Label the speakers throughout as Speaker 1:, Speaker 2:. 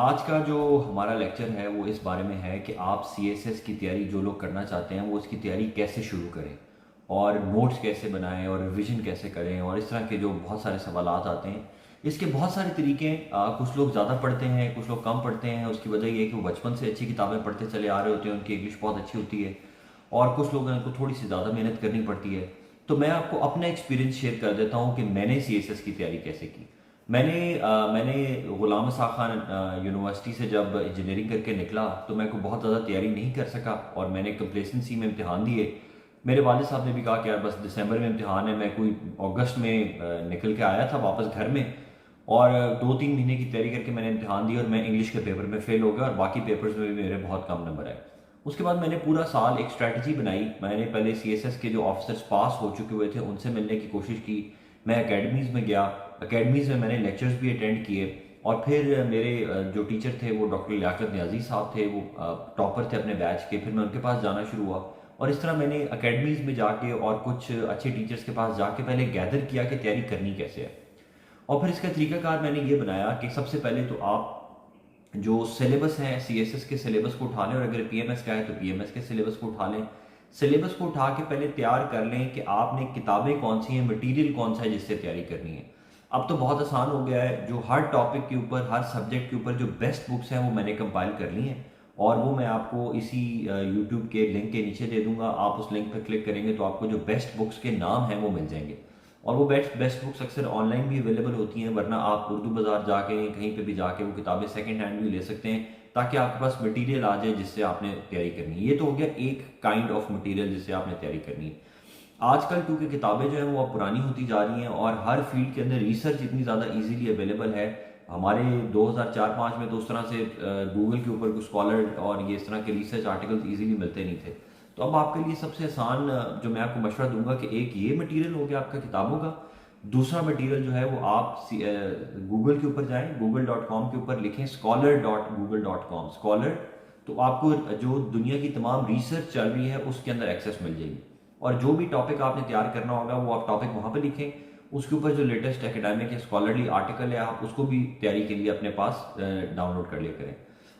Speaker 1: आज का जो हमारा लेक्चर है वो इस बारे में है कि आप सीएसएस की तैयारी जो लोग करना चाहते हैं वो इसकी तैयारी कैसे शुरू करें और नोट्स कैसे बनाएं और रिवीजन कैसे करें और इस तरह के जो बहुत सारे सवालात आते हैं। इसके बहुत सारे तरीके हैं। कुछ लोग ज़्यादा पढ़ते हैं, कुछ लोग कम पढ़ते हैं। उसकी वजह ये है कि वो बचपन से अच्छी किताबें पढ़ते चले आ रहे होते हैं, उनकी इंग्लिश बहुत अच्छी होती है। और कुछ लोगों को थोड़ी सी ज़्यादा मेहनत करनी पड़ती है। तो मैं आपको अपना एक्सपीरियंस शेयर कर देता हूँ कि मैंने सीएसएस की तैयारी कैसे की। मैंने गुलाम साख खान यूनिवर्सिटी से जब इंजीनियरिंग करके निकला तो मैं को बहुत ज़्यादा तैयारी नहीं कर सका और मैंने कंप्लेसेंसी में इम्तिहान दिए। मेरे वालिद साहब ने भी कहा कि यार बस दिसंबर में इम्तिहान है। मैं कोई अगस्त में निकल के आया था वापस घर में और 2-3 महीने की तैयारी करके मैंने इम्तिहान दिया और मैं इंग्लिश के पेपर में फेल हो गया और बाकी पेपर्स में भी मेरे बहुत कम नंबर आए। उसके बाद मैंने पूरा साल एक स्ट्रैटेजी बनाई। मैंने पहले सीएसएस के जो ऑफिसर्स पास हो चुके हुए थे उनसे मिलने की कोशिश की। मैं एकेडमीज़ में गया, एकेडमीज़ में मैंने लेक्चर्स भी अटेंड किए और फिर मेरे जो टीचर थे वो डॉक्टर लियाकत न्याजी साहब थे, वो टॉपर थे अपने बैच के। फिर मैं उनके पास जाना शुरू हुआ और इस तरह मैंने एकेडमीज़ में जाके और कुछ अच्छे टीचर्स के पास जाके पहले गैदर किया कि तैयारी करनी कैसे है। और फिर इसका तरीकाकार मैंने ये बनाया कि सबसे पहले तो आप जो सिलेबस है सीएसएस के सिलेबस को उठा लें और अगर पीएमएस का है तो पीएमएस के सिलेबस को उठा लें। सिलेबस को उठा के पहले तैयार कर लें कि आपने किताबें कौन सी हैं, मटेरियल कौन सा है जिससे तैयारी करनी है। अब तो बहुत आसान हो गया है, जो हर टॉपिक के ऊपर हर सब्जेक्ट के ऊपर जो बेस्ट बुक्स हैं वो मैंने कंपाइल कर ली हैं और वो मैं आपको इसी यूट्यूब के लिंक के नीचे दे दूंगा। आप उस लिंक पर क्लिक करेंगे तो आपको जो बेस्ट बुक्स के नाम हैं वो मिल जाएंगे और वो बेस्ट बेस्ट बुक्स अक्सर ऑनलाइन भी अवेलेबल होती हैं, वरना आप उर्दू बाज़ार जाके कहीं पे भी जाके वो किताबें सेकंड हैंड भी ले सकते हैं ताकि आपके पास मटेरियल आ जाए जिससे आपने तैयारी करनी है। ये तो हो गया एक काइंड ऑफ मटेरियल जिससे आपने तैयारी करनी है। आजकल क्योंकि किताबें जो हैं वो अब पुरानी होती जा रही हैं और हर फील्ड के अंदर रिसर्च इतनी ज़्यादा इजीली अवेलेबल है। हमारे 2004-05 में तो उस तरह से गूगल के ऊपर कुछ स्कॉलर और ये इस तरह के रिसर्च आर्टिकल्स इजीली मिलते नहीं थे। तो अब आपके लिए सबसे आसान जो मैं आपको मशवरा दूंगा कि एक ये मटेरियल हो गया आपका किताबों का। दूसरा मटेरियल जो है वो आप गूगल के ऊपर जाएं, google.com के ऊपर लिखें scholar.google.com स्कॉलर, तो आपको जो दुनिया की तमाम रिसर्च चल रही है उसके अंदर एक्सेस मिल जाएगी और जो भी टॉपिक आपने तैयार करना होगा वो आप टॉपिक वहाँ पे लिखें। उसके ऊपर जो लेटेस्ट एकेडमिक या स्कॉलरली आर्टिकल है आप उसको भी तैयारी के लिए अपने पास डाउनलोड कर लिया करें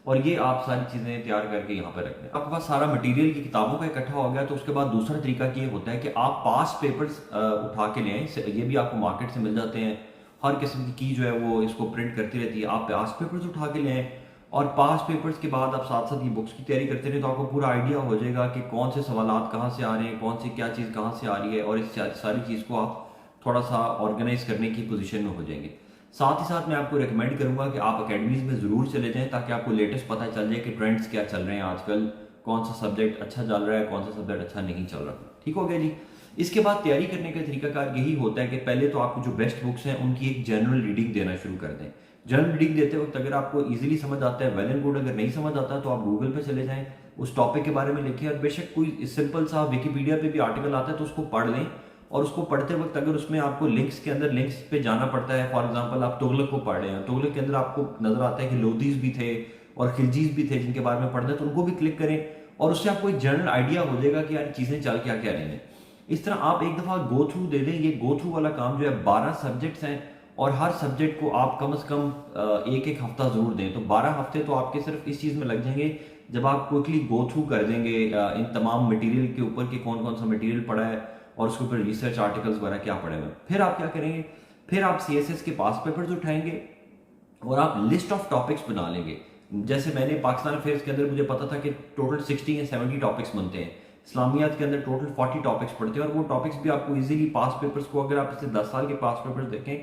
Speaker 1: और ये आप सारी चीज़ें तैयार करके यहाँ पर रख लें। आपके पास सारा मटेरियल की किताबों का इकट्ठा हो गया तो उसके बाद दूसरा तरीका ये होता है कि आप पास पेपर्स उठा के लें। ये भी आपको मार्केट से मिल जाते हैं, हर किस्म की जो है वो इसको प्रिंट करती रहती है। आप पास पेपर्स उठा के लें और पास पेपर्स के बाद आप साथ साथ ये बुक्स की तैयारी करते रहें तो आपको पूरा आइडिया हो जाएगा कि कौन से सवालात कहाँ से आ रहे हैं, कौन सी क्या चीज़ कहाँ से आ रही है और इस सारी चीज़ को आप थोड़ा सा ऑर्गेनाइज करने की पोजीशन में हो जाएंगे। साथ ही साथ मैं आपको रिकमेंड करूंगा कि आप अकेडमीज में ज़रूर चले जाएं ताकि आपको लेटेस्ट पता चल जाए कि ट्रेंड्स क्या चल रहे हैं आजकल, कौन सा सब्जेक्ट अच्छा चल रहा है, कौन सा सब्जेक्ट अच्छा नहीं चल रहा। ठीक हो गया जी। इसके बाद तैयारी करने का तरीकाकार यही होता है कि पहले तो आपको जो बेस्ट बुक्स हैं उनकी एक जनरल रीडिंग देना शुरू कर दें। जनरल रीडिंग देते वक्त अगर आपको इजीली समझ आता है वेल एंड गुड, अगर नहीं समझ आता तो आप गूगल पे चले जाएं, उस टॉपिक के बारे में लिखें और बेशक कोई सिंपल सा विकीपीडिया पे भी आर्टिकल आता है तो उसको पढ़ लें और उसको पढ़ते वक्त अगर उसमें आपको लिंक्स के अंदर लिंक्स पे जाना पड़ता है, फॉर एग्जांपल आप तुगलक को पढ़ रहे हैं, तुगलक के अंदर आपको नजर आता है कि लोदीज भी थे और खिलजीज भी थे जिनके बारे में पढ़ना है तो उनको भी क्लिक करें और उससे आपको एक जनरल आइडिया हो जाएगा कि यार चीज़ें चल क्या क्या रही हैं। इस तरह आप एक दफ़ा गो थ्रू दे दें। ये गो थ्रू वाला काम जो है 12 सब्जेक्ट्स हैं और हर सब्जेक्ट को आप कम से कम एक एक हफ्ता ज़रूर दें, तो 12 हफ्ते तो आपके सिर्फ इस चीज़ में लग जाएंगे जब आप क्विकली गो थ्रू कर देंगे इन तमाम मटीरियल के ऊपर कि कौन कौन सा मटीरियल पड़ा है और उसके ऊपर रिसर्च आर्टिकल्स वगैरह क्या पड़े हुए। फिर आप क्या करेंगे, फिर आप सीएसएस के पास पेपर्स उठाएंगे और आप लिस्ट ऑफ टॉपिक्स बना लेंगे। जैसे मैंने पाकिस्तान अफेयर्स के अंदर मुझे पता था कि टोटल 60 या 70 टॉपिक्स बनते हैं, इस्लामियात के अंदर टोटल 40 टॉपिक्स पढ़ते हैं और वो टॉपिक्स भी आपको इजीली पास पेपर्स को अगर आप इसे 10 साल के पास पेपर्स देखें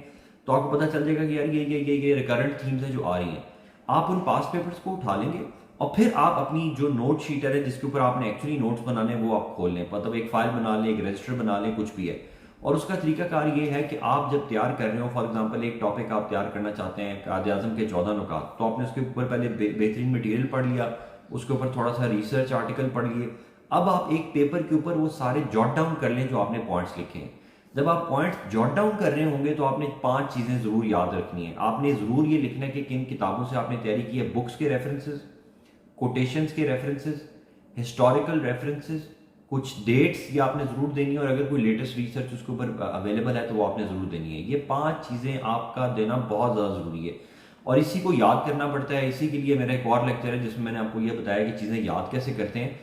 Speaker 1: तो आपको पता चल जाएगा कि यार ये रिकरेंट थीम्स हैं जो आ रही हैं। आप उन पास पेपर्स को उठा लेंगे और फिर आप अपनी जो नोट शीट है जिसके ऊपर आपने एक्चुअली नोट्स बनाने वो आप खोल लें, मतलब एक फाइल बना लें, एक रजिस्टर बना लें, कुछ भी है। और उसका तरीकाकार ये है कि आप जब तैयार कर रहे हो, फॉर एग्जांपल एक टॉपिक आप तैयार करना चाहते हैं कायद-ए-आज़म के 14 नुकात, तो आपने उसके ऊपर पहले बेहतरीन मटेरियल पढ़ लिया, उसके ऊपर थोड़ा सा रिसर्च आर्टिकल पढ़ लिए। अब आप एक पेपर के ऊपर वो सारे जॉट डाउन कर लें जो आपने पॉइंट्स लिखे हैं। जब आप पॉइंट्स जॉट डाउन कर रहे होंगे तो आपने 5 चीज़ें ज़रूर याद रखनी है। आपने ज़रूर ये लिखना है कि किन किताबों से आपने तैयारी की है, बुक्स के रेफरेंसेस, कोटेशंस के रेफरेंसेस, हिस्टोरिकल रेफरेंसेस, कुछ डेट्स ये आपने ज़रूर देनी है और अगर कोई लेटेस्ट रिसर्च उसके ऊपर अवेलेबल है तो वो आपने ज़रूर देनी है। ये 5 चीज़ें आपका देना बहुत ज़्यादा ज़रूरी है। और इसी को याद करना पड़ता है। इसी के लिए मेरा एक और लेक्चर है जिसमें मैंने आपको ये बताया कि चीज़ें याद कैसे करते हैं।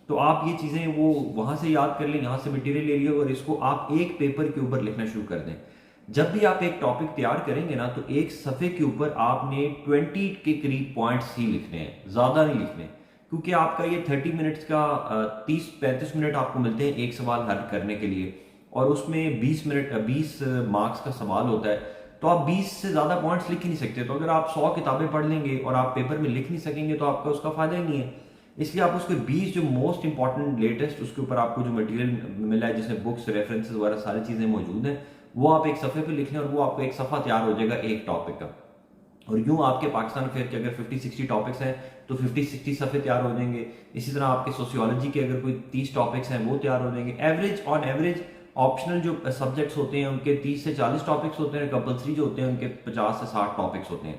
Speaker 1: तो आप ये चीज़ें वो वहाँ से याद कर लें, यहाँ से मटेरियल ले लिए और इसको आप एक पेपर के ऊपर लिखना शुरू कर दें। जब भी आप एक टॉपिक तैयार करेंगे ना, तो एक सफ़े के ऊपर आपने 20 के करीब पॉइंट्स ही लिखने हैं, ज़्यादा नहीं लिखने, क्योंकि आपका ये 30 मिनट्स का 30-35 मिनट आपको मिलते हैं एक सवाल हल करने के लिए, और उसमें 20 मार्क्स का सवाल होता है। तो आप 20 से ज़्यादा पॉइंट्स लिख ही नहीं सकते। तो अगर आप 100 किताबें पढ़ लेंगे और आप पेपर में लिख नहीं सकेंगे तो आपका उसका फ़ायदा ही नहीं है। इसलिए आप उसके 20 जो मोस्ट इंपॉर्टेंट लेटेस्ट उसके ऊपर आपको जो मटेरियल मिला है, जिसमें बुक्स रेफरेंसेस वगैरह सारी चीज़ें मौजूद हैं, वो आप एक सफ़े पे लिख लें और वो आपको एक सफ़ा तैयार हो जाएगा एक टॉपिक का। और यूं आपके पाकिस्तान फेयर के अगर 50-60 टॉपिक्स हैं तो 50-60 सफ़े तैयार हो जाएंगे। इसी तरह आपके सोशियोलॉजी के अगर कोई 30 टॉपिक्स हैं वो तैयार हो जाएंगे। ऑन एवरेज ऑप्शनल जो सब्जेक्ट्स होते हैं उनके 30 से 40 टॉपिक्स होते हैं, कंपलसरी जो होते हैं उनके 50 से 60 टॉपिक्स होते हैं।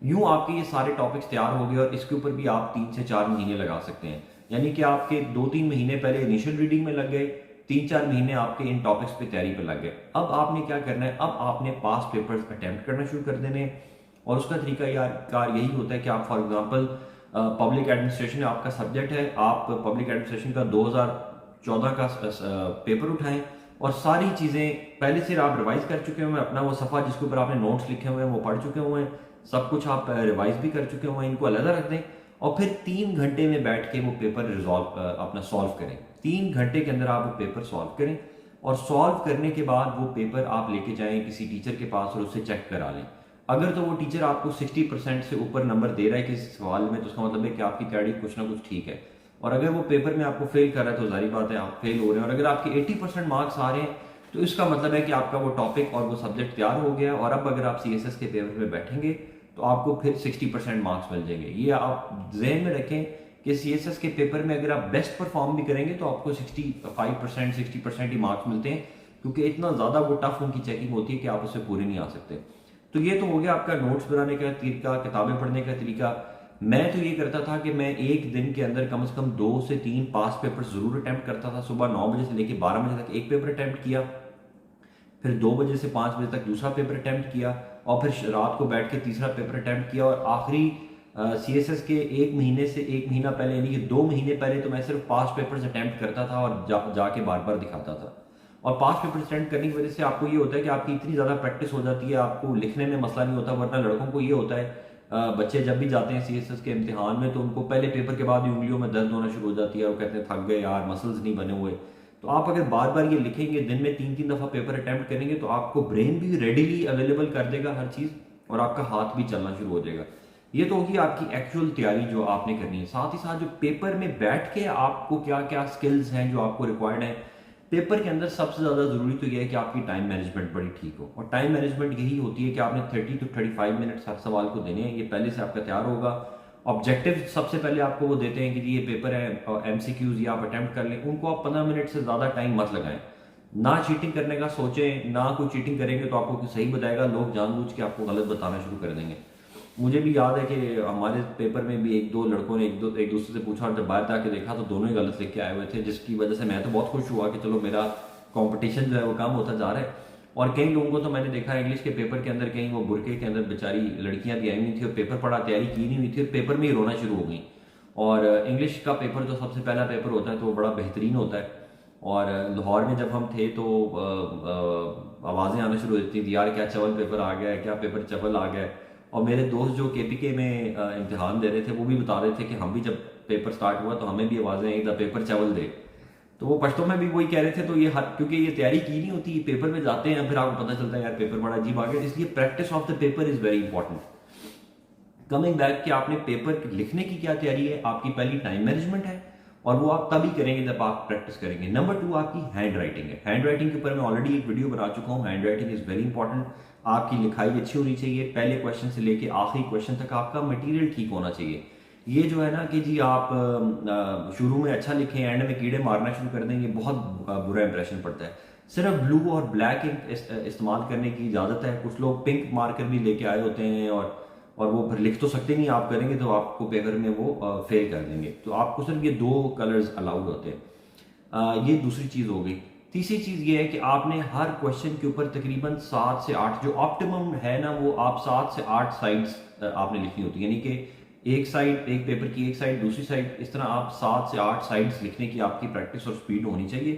Speaker 1: यूं आपके ये सारे टॉपिक्स तैयार हो गए और इसके ऊपर भी आप 3 से 4 महीने लगा सकते हैं। यानी कि आपके 2-3 महीने पहले इनिशियल रीडिंग में लग गए, 3-4 महीने आपके इन टॉपिक्स पे तैयारी पे लग गए। अब आपने क्या करना है, अब आपने पास पेपर्स अटेम्प्ट करना शुरू कर देने। और उसका तरीका यार यही होता है कि आप फॉर एग्जांपल पब्लिक एडमिनिस्ट्रेशन आपका सब्जेक्ट है, आप पब्लिक एडमिनिस्ट्रेशन का 2014 का पेपर उठाएं और सारी चीज़ें पहले से आप रिवाइज कर चुके हुए हैं। अपना वो सफ़ा जिसके ऊपर आपने नोट्स लिखे हुए हैं वो पढ़ चुके हुए हैं, सब कुछ आप रिवाइज भी कर चुके हुए हैं, इनको अलग रख दें और फिर 3 घंटे में बैठ के वो पेपर अपना सॉल्व करें। 3 घंटे के अंदर आप वो पेपर सॉल्व करें और सॉल्व करने के बाद वो पेपर आप लेके जाएं किसी टीचर के पास और उससे चेक करा लें। अगर तो वो टीचर आपको 60% से ऊपर नंबर दे रहा है किसी सवाल में, तो उसका मतलब है कि आपकी तैयारी कुछ ना कुछ ठीक है। और अगर वो पेपर में आपको फेल कर रहा है तो जारी बात है आप फेल हो रहे हैं। और अगर आपके 80% मार्क्स आ रहे हैं तो इसका मतलब है कि आपका वो टॉपिक और वो सब्जेक्ट तैयार हो गया। और अब अगर आप CSS के पेपर में बैठेंगे तो आपको फिर 60% मार्क्स मिल जाएंगे। ये आप जहन में रखें कि CSS के पेपर में अगर आप बेस्ट परफॉर्म भी करेंगे तो आपको 65% 60% ही मार्क्स मिलते हैं, क्योंकि इतना ज़्यादा वो टफ उनकी चेकिंग होती है कि आप उससे पूरे नहीं आ सकते। तो ये तो हो गया आपका नोट्स बनाने का तरीका, किताबें पढ़ने का तरीका। मैं तो ये करता था कि मैं एक दिन के अंदर कम से कम 2 से 3 पास पेपर जरूर अटेम्प्ट करता था। सुबह 9 बजे से लेकर 12 बजे तक एक पेपर अटेम्प्ट किया, फिर 2 बजे से 5 बजे तक दूसरा पेपर अटेम्प्ट किया और फिर रात को बैठ के तीसरा पेपर अटेम्प्ट किया। और आखिरी CSS के 1 महीने से 1 महीना पहले यानी कि 2 महीने पहले तो मैं सिर्फ पास पेपर्स अटेम्प्ट करता था और जाके बार बार दिखाता था। और पास पेपर अटेम्प्ट करने की वजह से आपको ये होता है कि आपकी इतनी ज़्यादा प्रैक्टिस हो जाती है, आपको लिखने में मसला नहीं होता। वरना लड़कों को ये होता है, बच्चे जब भी जाते हैं CSS के इम्तिहान में तो उनको पहले पेपर के बाद ही उंगलियों में दर्द होना शुरू हो जाती है और कहते हैं थक गए यार, मसल्स नहीं बने हुए। तो आप अगर बार बार ये लिखेंगे, दिन में 3-3 दफ़ा पेपर अटेम्प्ट करेंगे, तो आपको ब्रेन भी रेडिली अवेलेबल कर देगा हर चीज़ और आपका हाथ भी चलना शुरू हो जाएगा। ये तो होगी आपकी एक्चुअल तैयारी जो आपने करनी है। साथ ही साथ जो पेपर में बैठ के आपको क्या क्या स्किल्स हैं जो आपको रिक्वायर्ड है पेपर के अंदर, सबसे ज़्यादा ज़रूरी तो यह है कि आपकी टाइम मैनेजमेंट बड़ी ठीक हो। और टाइम मैनेजमेंट यही होती है कि आपने 30 to 35 मिनट्स हर सवाल को देने हैं। ये पहले से आपका तैयार होगा। ऑब्जेक्टिव सबसे पहले आपको वो देते हैं कि ये पेपर है और MCQs ये आप अटेम्प्ट कर लें, उनको आप 15 मिनट से ज़्यादा टाइम मत लगाएं। ना चीटिंग करने का सोचें, ना कोई चीटिंग करेंगे तो आपको सही बताएगा, लोग जानबूझ के आपको गलत बताना शुरू कर देंगे। मुझे भी याद है कि हमारे पेपर में भी 1-2 लड़कों ने एक दूसरे से पूछा और जब बाहर जाके देखा तो दोनों ही गलत लिख के आए हुए थे, जिसकी वजह से मैं तो बहुत खुश हुआ कि चलो मेरा कंपटीशन जो है वो कम होता जा रहा है। और कई लोगों को तो मैंने देखा इंग्लिश के पेपर के अंदर, कहीं वो बुरके के अंदर बेचारी लड़कियां भी आई हुई थी और पेपर पढ़ा, तैयारी की नहीं हुई थी और पेपर में ही रोना शुरू हो गई। और इंग्लिश का पेपर जो सबसे पहला पेपर होता है तो वो बड़ा बेहतरीन होता है। और लाहौर में जब हम थे तो आवाज़ें आना शुरू होती थी, यार क्या चवल पेपर आ गया है, क्या पेपर चवल आ गया है। और मेरे दोस्त जो KPK में इम्तिहान दे रहे थे वो भी बता रहे थे कि हम भी जब पेपर स्टार्ट हुआ तो हमें भी आवाज़ें आई द पेपर चवल दे। तो वो पश्तो में भी वही कह रहे थे। तो ये क्योंकि ये तैयारी की नहीं होती, पेपर में जाते हैं फिर आपको पता चलता है यार पेपर बड़ा अजीब आ गया। इसलिए practice of the paper is very important. Coming back कि आपने पेपर लिखने की क्या तैयारी है, आपकी पहली टाइम मैनेजमेंट है और वो आप तभी करेंगे जब आप प्रैक्टिस करेंगे। नंबर 2 आपकी हैंड राइटिंग है। हैंड राइटिंग के ऊपर मैं ऑलरेडी एक वीडियो बना चुका हूँ। Hand writing is very important. आपकी लिखाई अच्छी होनी चाहिए, पहले क्वेश्चन से लेके आखिरी क्वेश्चन तक आपका मटेरियल ठीक होना चाहिए। ये जो है ना कि जी आप शुरू में अच्छा लिखें, एंड में कीड़े मारना शुरू कर देंगे, बहुत बुरा इंप्रेशन पड़ता है। सिर्फ ब्लू और ब्लैक इंक इस्तेमाल करने की इजाज़त है। कुछ लोग पिंक मार्कर भी लेके आए होते हैं और वो फिर लिख तो सकते नहीं, आप करेंगे तो आपको पेपर में वो फेल कर देंगे। तो आपको सिर्फ ये 2 कलर्स अलाउड होते हैं। ये दूसरी चीज़ हो गई। तीसरी चीज़ ये है कि आपने हर क्वेश्चन के ऊपर तकरीबन 7 से 8, जो ऑप्टिमम है ना, वो आप 7 से 8 साइड्स आपने लिखनी होती है, यानी कि एक साइड, एक पेपर की एक साइड, दूसरी साइड, इस तरह आप 7 से 8 साइड्स लिखने की आपकी प्रैक्टिस और स्पीड होनी चाहिए,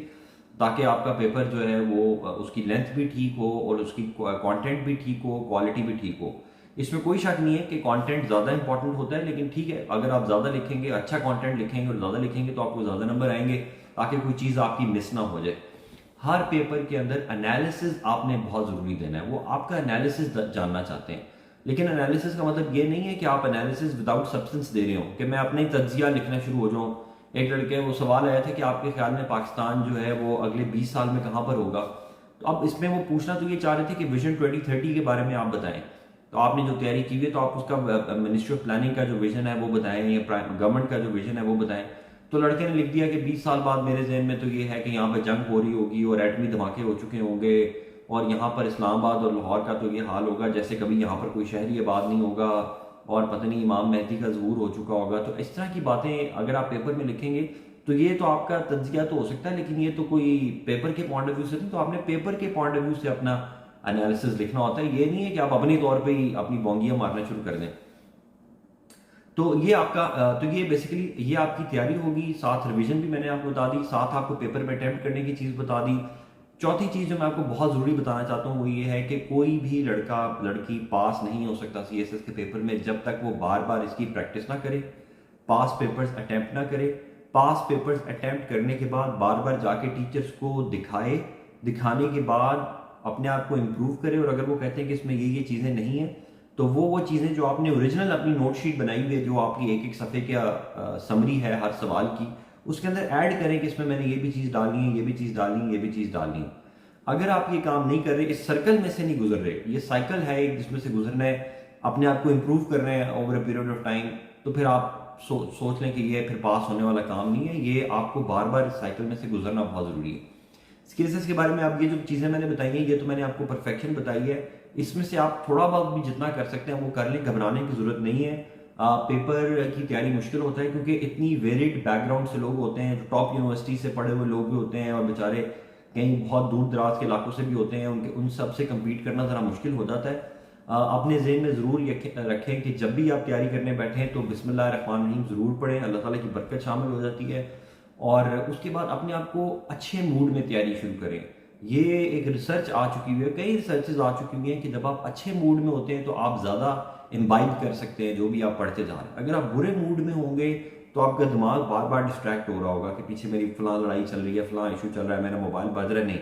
Speaker 1: ताकि आपका पेपर जो है वो उसकी लेंथ भी ठीक हो और उसकी कंटेंट भी ठीक हो, क्वालिटी भी ठीक हो। इसमें कोई शक नहीं है कि कंटेंट ज़्यादा इंपॉर्टेंट होता है, लेकिन ठीक है, अगर आप ज़्यादा लिखेंगे, अच्छा कंटेंट लिखेंगे और ज़्यादा लिखेंगे तो आपको ज़्यादा नंबर आएंगे, ताकि कोई चीज़ आपकी मिस ना हो जाए। हर पेपर के अंदर एनालिसिस आपने बहुत ज़रूरी देना है, वो आपका एनालिसिस जानना चाहते हैं, लेकिन एनालिसिस का मतलब ये नहीं है कि आप एनालिसिस विदाउट सब्सटेंस दे रहे हो, कि मैं अपना ही तज्जिया लिखना शुरू हो जाऊँ। एक लड़के वो सवाल आया था कि आपके ख्याल में पाकिस्तान जो है वो अगले 20 साल में कहाँ पर होगा, तो अब इसमें वो पूछना तो ये चाह रहे थे कि विजन 2030 के बारे में आप बताएं। तो आपने जो तैयारी की है तो आप उसका मिनिस्ट्री ऑफ प्लानिंग का जो विजन है वो बताएं, या गवर्नमेंट का जो विजन है वो बताएं। तो लड़के ने लिख दिया कि 20 साल बाद मेरे जहन में तो ये है कि यहाँ पर जंग हो रही होगी और एटमी धमाके हो चुके होंगे, और यहाँ पर इस्लामाबाद और लाहौर का तो ये हाल होगा जैसे कभी यहाँ पर कोई शहरी आबाद नहीं होगा, और पता नहीं इमाम मेहदी का ज़हूर हो चुका होगा। तो इस तरह की बातें अगर आप पेपर में लिखेंगे तो ये तो आपका तज्जिया तो हो सकता है, लेकिन ये तो कोई पेपर के पॉइंट ऑफ व्यू से नहीं, तो आपने पेपर के पॉइंट ऑफ व्यू से अपना एनालिसिस लिखना होता है। ये नहीं है कि आप अपने तौर पे ही अपनी बोंगियां मारना शुरू कर दें। तो ये आपका तो ये बेसिकली ये आपकी तैयारी होगी, साथ रिवीजन भी मैंने आपको बता दी, साथ आपको पेपर में अटेम्प्ट करने की चीज़ बता दी। चौथी चीज़ जो मैं आपको बहुत ज़रूरी बताना चाहता हूँ वो ये है कि कोई भी लड़का लड़की पास नहीं हो सकता सीएसएस के पेपर में जब तक वो बार बार इसकी प्रैक्टिस ना करे, पास पेपर्स अटेम्प्ट ना करे। पास पेपर्स अटेम्प्ट करने के बाद बार बार जाके टीचर्स को दिखाए, दिखाने के बाद अपने आप को इम्प्रूव करे, और अगर वो कहते हैं कि इसमें ये चीज़ें नहीं है तो वो चीज़ें जो आपने ओरिजिनल अपनी नोट शीट बनाई हुई है, जो आपकी एक एक सफ़े का समरी है हर सवाल की, उसके अंदर ऐड करें कि इसमें मैंने ये भी चीज़ डालनी है, ये भी चीज़ डालनी है, ये भी चीज़ डालनी है। अगर आप ये काम नहीं कर रहे, इस सर्कल में से नहीं गुजर रहे, ये साइकिल है एक जिसमें से गुजरना है, अपने आप को इम्प्रूव कर रहे हैं over a period of time, तो फिर आप सोच लें कि ये फिर पास होने वाला काम नहीं है। ये आपको बार बार इस साइकिल में से गुजरना बहुत ज़रूरी है। स्किल्स के बारे में अब ये जो चीज़ें मैंने बताई हैं, ये तो मैंने आपको परफेक्शन बताई है, इसमें से आप थोड़ा बहुत भी जितना कर सकते हैं वो कर लें, घबराने की ज़रूरत नहीं है। पेपर की तैयारी मुश्किल होता है क्योंकि इतनी वेरिड बैकग्राउंड से लोग होते हैं, टॉप यूनिवर्सिटी से पढ़े हुए लोग भी होते हैं और बेचारे कहीं बहुत दूर दराज के इलाकों से भी होते हैं, उनके उन सब से कम्पीट करना ज़रा मुश्किल हो जाता है। अपने ज़हन में ज़रूर रखें कि जब भी आप तैयारी करने बैठें तो बिस्मिल्लाहिर्रहमानिर्रहीम ज़रूर पढ़ें, अल्लाह ताला की बरकत शामिल हो जाती है। और उसके बाद अपने आप को अच्छे मूड में तैयारी शुरू करें। ये एक रिसर्च आ चुकी हुई है, कई रिसर्चेज आ चुकी हुई हैं कि जब आप अच्छे मूड में होते हैं तो आप ज़्यादा इम्बाइब कर सकते हैं जो भी आप पढ़ते जा रहे हैं। अगर आप बुरे मूड में होंगे तो आपका दिमाग बार बार डिस्ट्रैक्ट हो रहा होगा कि पीछे मेरी फलां लड़ाई चल रही है, फलां इशू चल रहा है, मेरा मोबाइल बज रहा है। नहीं,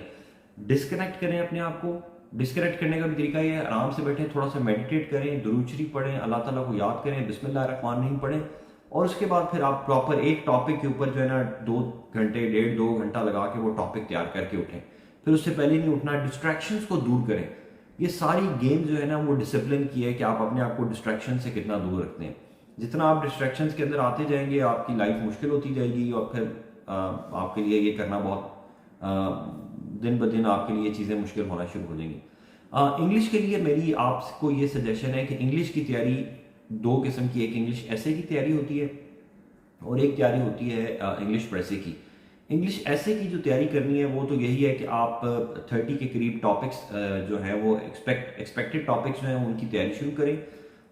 Speaker 1: डिस्कनेक्ट करें अपने आप को। डिस्कनेक्ट करने का भी तरीका ये है, आराम से बैठें, थोड़ा सा मेडिटेट करें, दुरूद शरीफ पढ़ें, अल्लाह ताला को याद करें, बिस्मिल्लाहिर्रहमानिर्रहीम पढ़ें, और उसके बाद फिर आप प्रॉपर एक टॉपिक के ऊपर जो है ना 2 घंटे, 1.5-2 घंटा लगा के वो टॉपिक तैयार करके उठें। फिर उससे पहले नहीं उठना, डिस्ट्रैक्शंस को दूर करें। ये सारी गेम जो है ना वो डिसिप्लिन की है कि आप अपने आप को डिस्ट्रैक्शन से कितना दूर रखते हैं। जितना आप डिस्ट्रैक्शंस के अंदर आते जाएंगे आपकी लाइफ मुश्किल होती जाएगी, और फिर आपके लिए ये करना बहुत दिन ब दिन आपके लिए चीज़ें मुश्किल होना शुरू हो जाएंगी। इंग्लिश के लिए मेरी आपको ये सजेशन है कि इंग्लिश की तैयारी 2 किस्म की, एक इंग्लिश ऐसे की तैयारी होती है और एक तैयारी होती है इंग्लिश प्रेसे की। इंग्लिश ऐसे की जो तैयारी करनी है वो तो यही है कि आप 30 के करीब टॉपिक्स जो हैं वो एक्सपेक्टेड टॉपिक्स जो हैं उनकी तैयारी शुरू करें,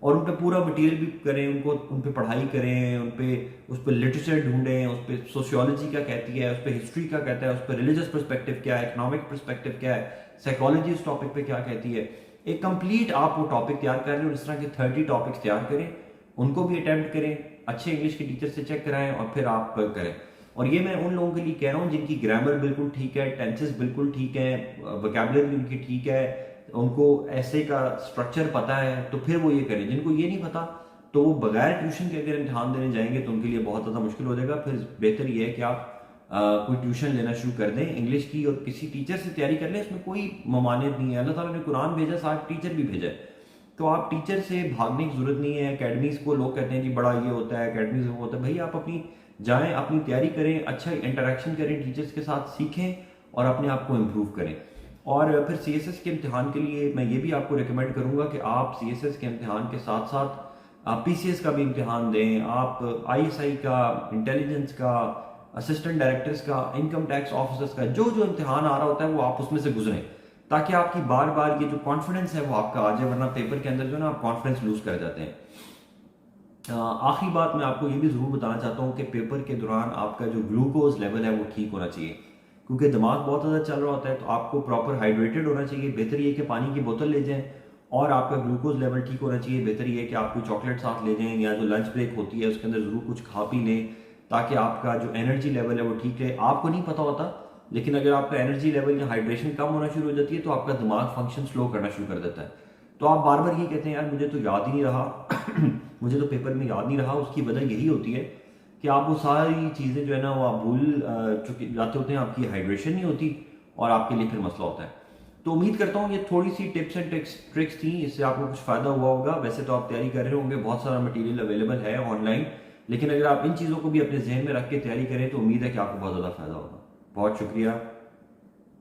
Speaker 1: और उन पर पूरा मटेरियल भी करें, उनको उन पर पढ़ाई करें, उस पर लिटरेचर ढूंढें, उस पर सोशियोलॉजी क्या कहती है, उस पर हिस्ट्री क्या कहता है, उस पर रिलीजियस पर्सपेक्टिव क्या है, इकोनॉमिक पर्सपेक्टिव क्या है, साइकोलॉजी उस टॉपिक पे क्या कहती है। एक कंप्लीट आप वो टॉपिक तैयार कर लें और इस तरह के 30 टॉपिक्स तैयार करें, उनको भी अटेम्प्ट करें, अच्छे इंग्लिश के टीचर से चेक कराएं और फिर आप करें। और ये मैं उन लोगों के लिए कह रहा हूँ जिनकी ग्रामर बिल्कुल ठीक है, टेंसेस बिल्कुल ठीक है, वोकैबुलरी उनकी ठीक है, उनको ऐसे का स्ट्रक्चर पता है, तो फिर वो ये करें। जिनको ये नहीं पता तो वो बगैर ट्यूशन के अगर इम्तिहान देने जाएंगे तो उनके लिए बहुत ज़्यादा मुश्किल हो जाएगा। फिर बेहतर ये है कि आप कोई ट्यूशन लेना शुरू कर दें इंग्लिश की, और किसी टीचर से तैयारी कर लें, इसमें कोई ममानियत नहीं है। अल्लाह ताला ने कुरान भेजा, साथ टीचर भी भेजा है, तो आप टीचर से भागने की जरूरत नहीं है। अकेडमीज को लोग कहते हैं जी बड़ा ये होता है, अकेडमीज वो होता है, भाई आप अपनी जाएं, अपनी तैयारी करें, अच्छा इंटरेक्शन करें टीचर्स के साथ, सीखें और अपने आप को इम्प्रूव करें। और फिर सीएसएस के इम्तिहान के लिए मैं ये भी आपको रिकमेंड करूंगा कि आप सीएसएस के इम्तिहान के साथ साथ आप पीसीएस का भी इम्तिहान दें, आप आईएसआई का, इंटेलिजेंस का, असिस्टेंट डायरेक्टर्स का, इनकम टैक्स ऑफिसर्स का, जो जो इम्तिहान आ रहा होता है वो आप उसमें से गुजरें, ताकि आपकी बार बार ये जो कॉन्फिडेंस है वो आपका आ जाए, वरना पेपर के अंदर जो है ना आप कॉन्फिडेंस लूज कर जाते हैं। आखिरी बात मैं आपको ये भी ज़रूर बताना चाहता हूँ कि पेपर के दौरान आपका जो ग्लूकोज लेवल है वो ठीक होना चाहिए, क्योंकि दिमाग बहुत ज़्यादा चल रहा होता है, तो आपको प्रॉपर हाइड्रेटेड होना चाहिए। बेहतर ये कि पानी की बोतल ले जाएं और आपका ग्लूकोज लेवल ठीक होना चाहिए। बेहतर ये कि आप कोई चॉकलेट साथ ले जाएं, या जो लंच ब्रेक होती है उसके अंदर ज़रूर कुछ खा पी लें, ताकि आपका जो एनर्जी लेवल है वो ठीक रहे। आपको नहीं पता होता, लेकिन अगर आपका एनर्जी लेवल या हाइड्रेशन कम होना शुरू हो जाती है तो आपका दिमाग फंक्शन स्लो करना शुरू कर देता है। तो आप बार बार ये कहते हैं यार मुझे तो याद ही नहीं रहा मुझे तो पेपर में याद नहीं रहा। उसकी वजह यही होती है कि आप वो सारी चीज़ें जो है ना वो आप भूल चुके जाते होते हैं, आपकी हाइड्रेशन नहीं होती और आपके लिए फिर मसला होता है। तो उम्मीद करता हूँ ये थोड़ी सी टिप्स एंड ट्रिक्स थी, इससे आपको कुछ फ़ायदा हुआ होगा। वैसे तो आप तैयारी कर रहे होंगे, बहुत सारा मटेरियल अवेलेबल है ऑनलाइन, लेकिन अगर आप इन चीज़ों को भी अपने जहन में रख के तैयारी करें तो उम्मीद है कि आपको बहुत ज़्यादा फ़ायदा होगा। बहुत शुक्रिया।